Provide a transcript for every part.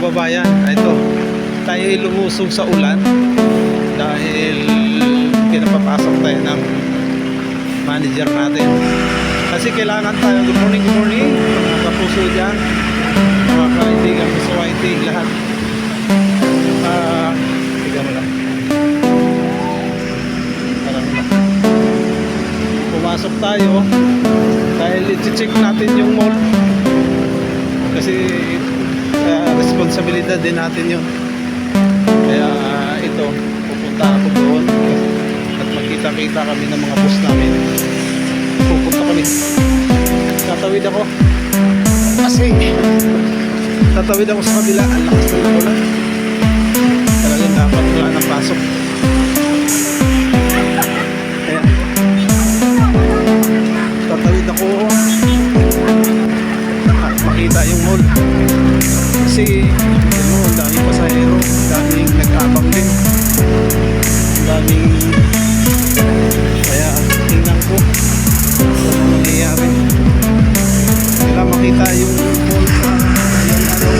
kababayan, ito, tayo ay lumusong sa ulan dahil pinapapasok tayo ng manager natin. Kasi kailangan tayo, good morning, mga kapuso dyan, mga kaibigan ko sa YT, lahat. Tiga mo lang. Parang lang. Pumasok tayo dahil i-check natin yung mall. Kasi responsibilidad din natin yun. Kaya ito, pupunta ako doon at magkita-kita kami ng mga boss namin. Pupunta kami. Tatawid ako kasi tatawid ako sa kabila. Ang lakas ng ulan. Talagang dapat wala ng pasok. Kaya tatawid ako at makita yung mall. Kasi ang daming pasahero, ang daming nag-abang din, ang daming, kaya tingnan ko ano nangyayari. Kailangan makita yung mall sa nangyayari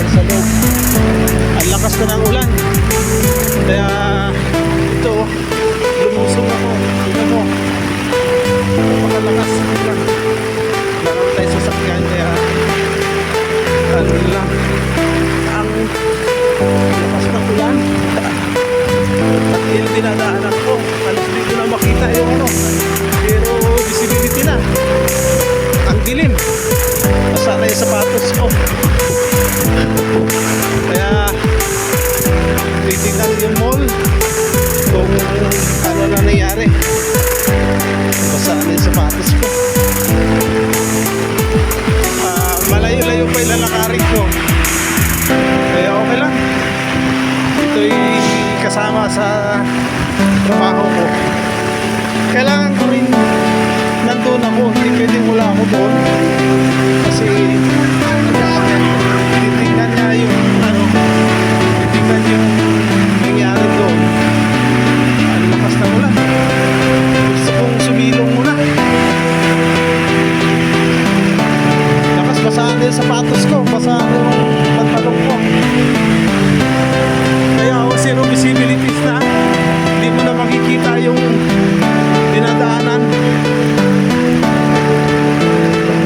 sa loob. Ang lakas na ng ulan, kaya ito, lumusong ako. Tingnan mo, napakalakas ng ulan. Meron tayo sasakyan, kaya ano lang ang lakas ng ulan at yung dinadaanan ko, halos hindi ko na makita yung ano, pero visibility na, ang dilim, basa na yung sapatos ko. Kaya titignan yung mall kung ano na nangyari, basa na yung sapatos ko. Malayo-layo pa ilalakarin ko, kaya okay lang. Ito'y kasama sa trabaho ko. Kailangan ko rin nandun ako, hindi pwedeng wala ako doon kasi titignan niya yung ano, titignan yung nangyari doon. Ang lakas na ulan, gusto kong sumilong muna. Basa na yung sapatos ko, basa na yung pantalong ko. Kaya zero visibilities na, hindi mo na makikita yung dinadaanan.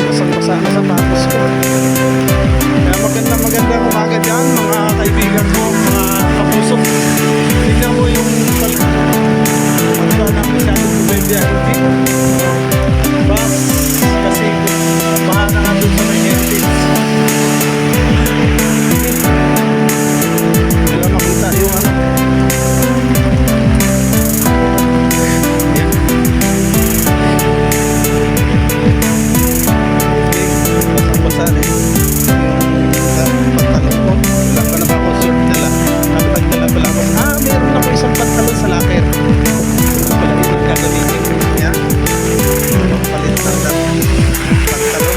Basang-basa na sapatos ko. Kaya magandang umaga dyan, mga kaibigan ko, mga kapuso. Tignan mo yung pagka namin sa akin sa BRT. Bus, kasi baha na nga doon sa may heritage. Wala makita yung ano. Yan. Basang-basa na yung pantalon ko. Wala pa naman ako suit dala. Nagdala pala ako. Meron ako isang pantalon sa locker. Wala ito gagamitin. Yan. Palit lang natin pantalon.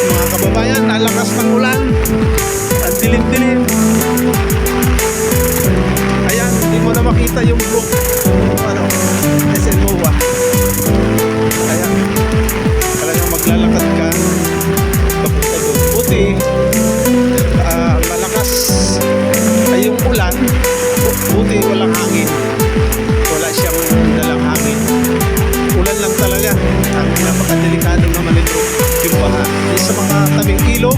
Mga kababayan, nalakas ng ulan. Ang dilim-dilim. Ayan, hindi mo na makita yung group. Ano, SMOA. Ayan, talagang maglalakad ka papunta doon. Buti, malakas ay yung ulan. Buti walang hangin. Wala siyang dalang hangin. Ulan lang talaga. Ang napakadelikado naman ito, yung baha. Sa mga tabing ilog,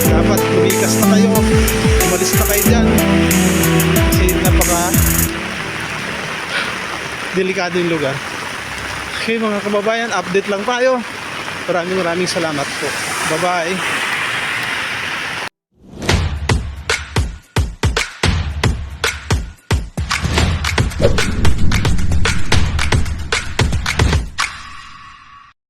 dapat lumikas na kayo, umalis na kayo dyan kasi napaka delikado yung lugar. Okay mga kababayan, update lang tayo. Maraming salamat po. Bye bye.